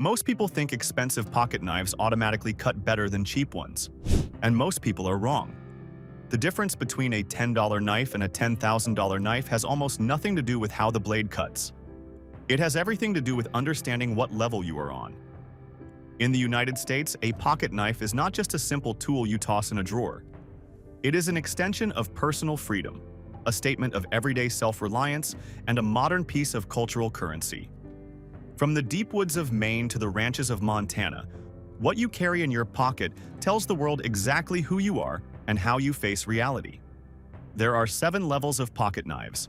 Most people think expensive pocket knives automatically cut better than cheap ones. And most people are wrong. The difference between a $10 knife and a $10,000 knife has almost nothing to do with how the blade cuts. It has everything to do with understanding what level you are on. In the United States, a pocket knife is not just a simple tool you toss in a drawer. It is an extension of personal freedom, a statement of everyday self-reliance, and a modern piece of cultural currency. From the deep woods of Maine to the ranches of Montana, what you carry in your pocket tells the world exactly who you are and how you face reality. There are 7 levels of pocket knives.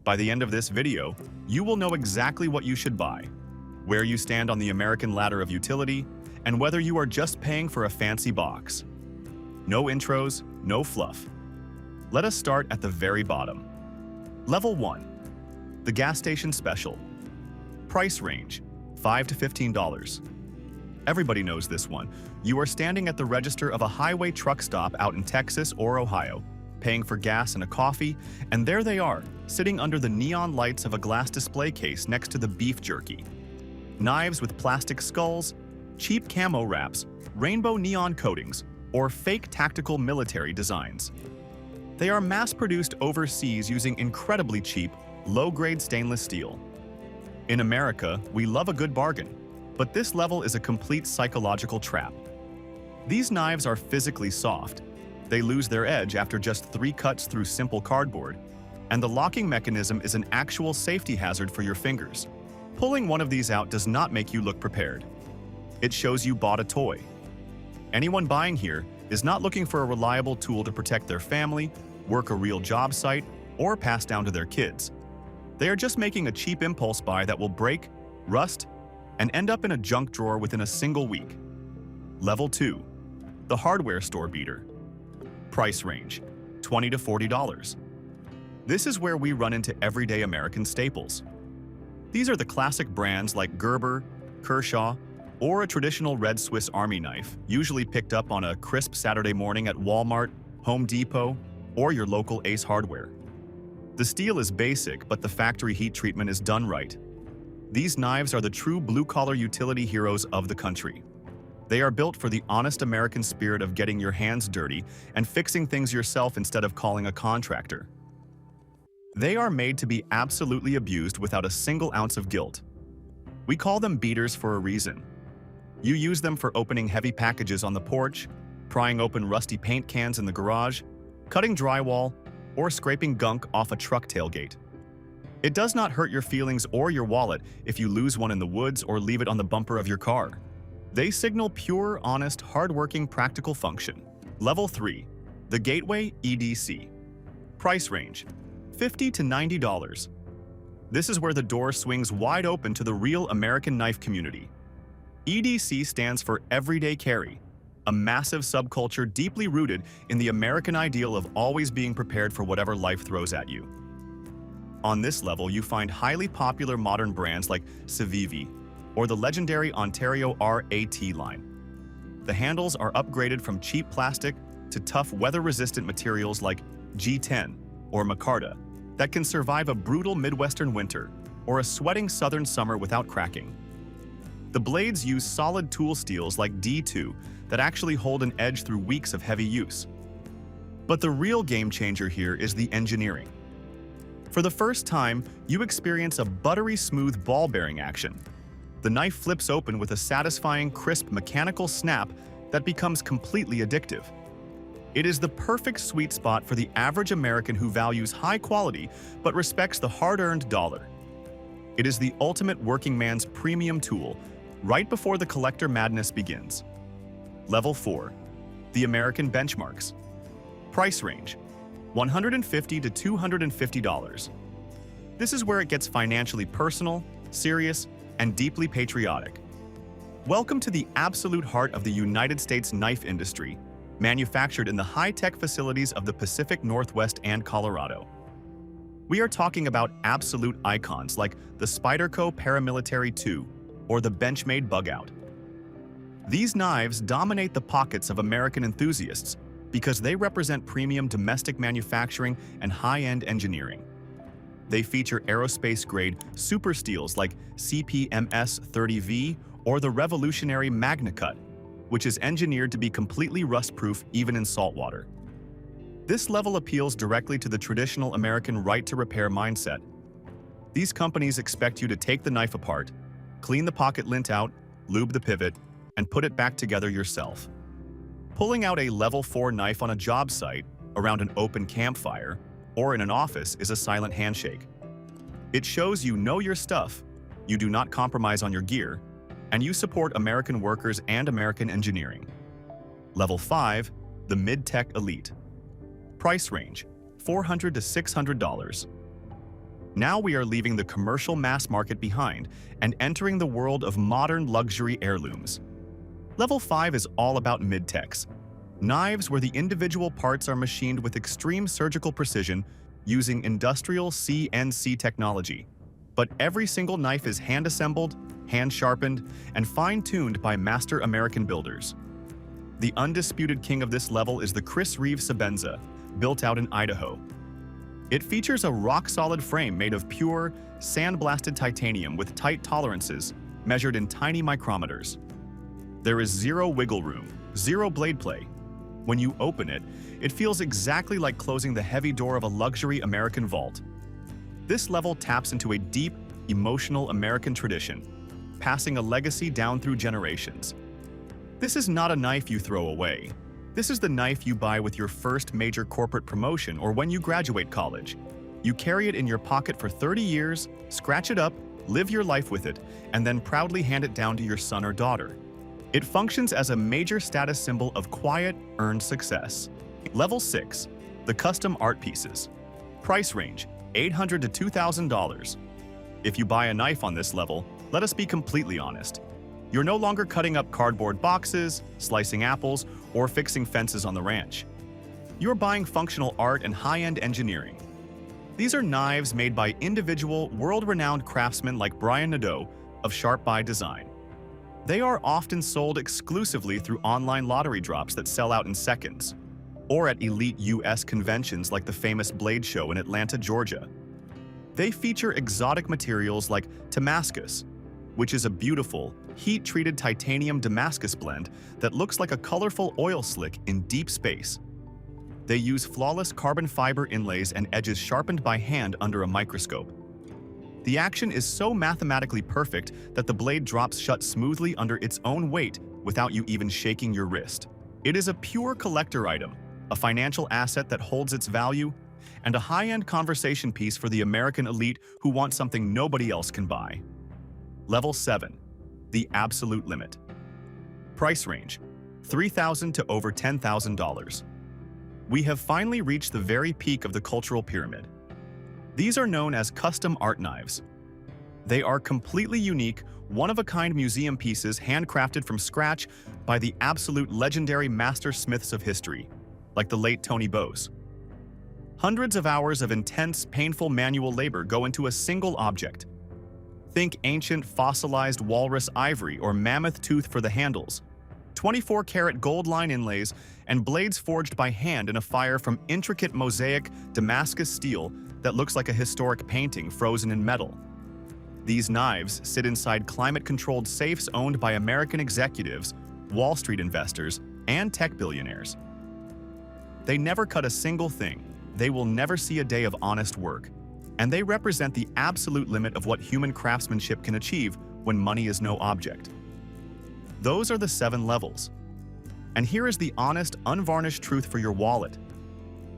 By the end of this video, you will know exactly what you should buy, where you stand on the American ladder of utility, and whether you are just paying for a fancy box. No intros, no fluff. Let us start at the very bottom. Level 1. The Gas Station Special. Price range, $5 to $15. Everybody knows this one. You are standing at the register of a highway truck stop out in Texas or Ohio, paying for gas and a coffee, and there they are, sitting under the neon lights of a glass display case next to the beef jerky. Knives with plastic skulls, cheap camo wraps, rainbow neon coatings, or fake tactical military designs. They are mass-produced overseas using incredibly cheap, low-grade stainless steel. In America, we love a good bargain, but this level is a complete psychological trap. These knives are physically soft. They lose their edge after just 3 cuts through simple cardboard, and the locking mechanism is an actual safety hazard for your fingers. Pulling one of these out does not make you look prepared. It shows you bought a toy. Anyone buying here is not looking for a reliable tool to protect their family, work a real job site, or pass down to their kids. They are just making a cheap impulse buy that will break, rust, and end up in a junk drawer within a single week. Level 2. The Hardware Store Beater. Price range, $20 to $40. This is where we run into everyday American staples. These are the classic brands like Gerber, Kershaw, or a traditional red Swiss Army knife, usually picked up on a crisp Saturday morning at Walmart, Home Depot, or your local Ace Hardware. The steel is basic, but the factory heat treatment is done right. These knives are the true blue-collar utility heroes of the country. They are built for the honest American spirit of getting your hands dirty and fixing things yourself instead of calling a contractor. They are made to be absolutely abused without a single ounce of guilt. We call them beaters for a reason. You use them for opening heavy packages on the porch, prying open rusty paint cans in the garage, cutting drywall, or scraping gunk off a truck tailgate. It does not hurt your feelings or your wallet if you lose one in the woods or leave it on the bumper of your car. They signal pure, honest, hardworking, practical function. Level 3. The Gateway EDC. Price range, $50 to $90. This is where the door swings wide open to the real American knife community. EDC stands for Everyday Carry, a massive subculture deeply rooted in the American ideal of always being prepared for whatever life throws at you. On this level, you find highly popular modern brands like Civivi or the legendary Ontario RAT line. The handles are upgraded from cheap plastic to tough weather-resistant materials like G10 or micarta that can survive a brutal Midwestern winter or a sweating southern summer without cracking. The blades use solid tool steels like D2 that actually hold an edge through weeks of heavy use. But the real game changer here is the engineering. For the first time, you experience a buttery smooth ball bearing action. The knife flips open with a satisfying, crisp mechanical snap that becomes completely addictive. It is the perfect sweet spot for the average American who values high quality but respects the hard-earned dollar. It is the ultimate working man's premium tool, right before the collector madness begins. Level 4. The American Benchmarks. Price range, $150 to $250. This is where it gets financially personal, serious, and deeply patriotic. Welcome to the absolute heart of the United States knife industry, manufactured in the high-tech facilities of the Pacific Northwest and Colorado. We are talking about absolute icons like the Spyderco Paramilitary II or the Benchmade Bugout. These knives dominate the pockets of American enthusiasts because they represent premium domestic manufacturing and high-end engineering. They feature aerospace-grade super steels like CPMS 30V or the revolutionary MagnaCut, which is engineered to be completely rust-proof even in salt water. This level appeals directly to the traditional American right-to-repair mindset. These companies expect you to take the knife apart, clean the pocket lint out, lube the pivot, and put it back together yourself. Pulling out a level 4 knife on a job site, around an open campfire, or in an office is a silent handshake. It shows you know your stuff, you do not compromise on your gear, and you support American workers and American engineering. Level 5, the Mid-Tech Elite. Price range, $400 to $600. Now we are leaving the commercial mass market behind and entering the world of modern luxury heirlooms. Level 5 is all about mid-techs, knives where the individual parts are machined with extreme surgical precision using industrial CNC technology. But every single knife is hand-assembled, hand-sharpened, and fine-tuned by master American builders. The undisputed king of this level is the Chris Reeve Sebenza, built out in Idaho. It features a rock-solid frame made of pure, sandblasted titanium with tight tolerances, measured in tiny micrometers. There is zero wiggle room, zero blade play. When you open it, it feels exactly like closing the heavy door of a luxury American vault. This level taps into a deep, emotional American tradition, passing a legacy down through generations. This is not a knife you throw away. This is the knife you buy with your first major corporate promotion or when you graduate college. You carry it in your pocket for 30 years, scratch it up, live your life with it, and then proudly hand it down to your son or daughter. It functions as a major status symbol of quiet, earned success. Level 6, the custom art pieces. Price range, $800 to $2,000. If you buy a knife on this level, let us be completely honest. You're no longer cutting up cardboard boxes, slicing apples, or fixing fences on the ranch. You're buying functional art and high-end engineering. These are knives made by individual, world-renowned craftsmen like Brian Nadeau of Sharp by Design. They are often sold exclusively through online lottery drops that sell out in seconds, or at elite US conventions like the famous Blade Show in Atlanta, Georgia. They feature exotic materials like Damascus, which is a beautiful, heat-treated titanium Damascus blend that looks like a colorful oil slick in deep space. They use flawless carbon fiber inlays and edges sharpened by hand under a microscope. The action is so mathematically perfect that the blade drops shut smoothly under its own weight without you even shaking your wrist. It is a pure collector item, a financial asset that holds its value, and a high-end conversation piece for the American elite who want something nobody else can buy. Level 7, the absolute limit. Price range, $3,000 to over $10,000. We have finally reached the very peak of the cultural pyramid. These are known as custom art knives. They are completely unique, one-of-a-kind museum pieces handcrafted from scratch by the absolute legendary master smiths of history, like the late Tony Bose. Hundreds of hours of intense, painful manual labor go into a single object. Think ancient fossilized walrus ivory or mammoth tooth for the handles, 24-karat gold line inlays, and blades forged by hand in a fire from intricate mosaic Damascus steel that looks like a historic painting frozen in metal. These knives sit inside climate-controlled safes owned by American executives, Wall Street investors, and tech billionaires. They never cut a single thing. They will never see a day of honest work. And they represent the absolute limit of what human craftsmanship can achieve when money is no object. Those are the 7 levels. And here is the honest, unvarnished truth for your wallet.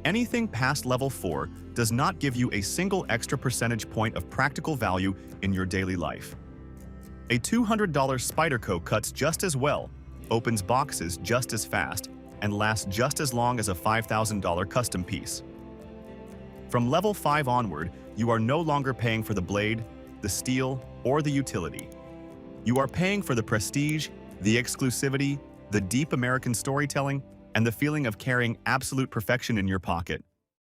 Anything past level 4 does not give you a single extra percentage point of practical value in your daily life. A $200 Spyderco cuts just as well, opens boxes just as fast, and lasts just as long as a $5,000 custom piece. From level 5 onward, you are no longer paying for the blade, the steel, or the utility. You are paying for the prestige, the exclusivity, the deep American storytelling, and the feeling of carrying absolute perfection in your pocket.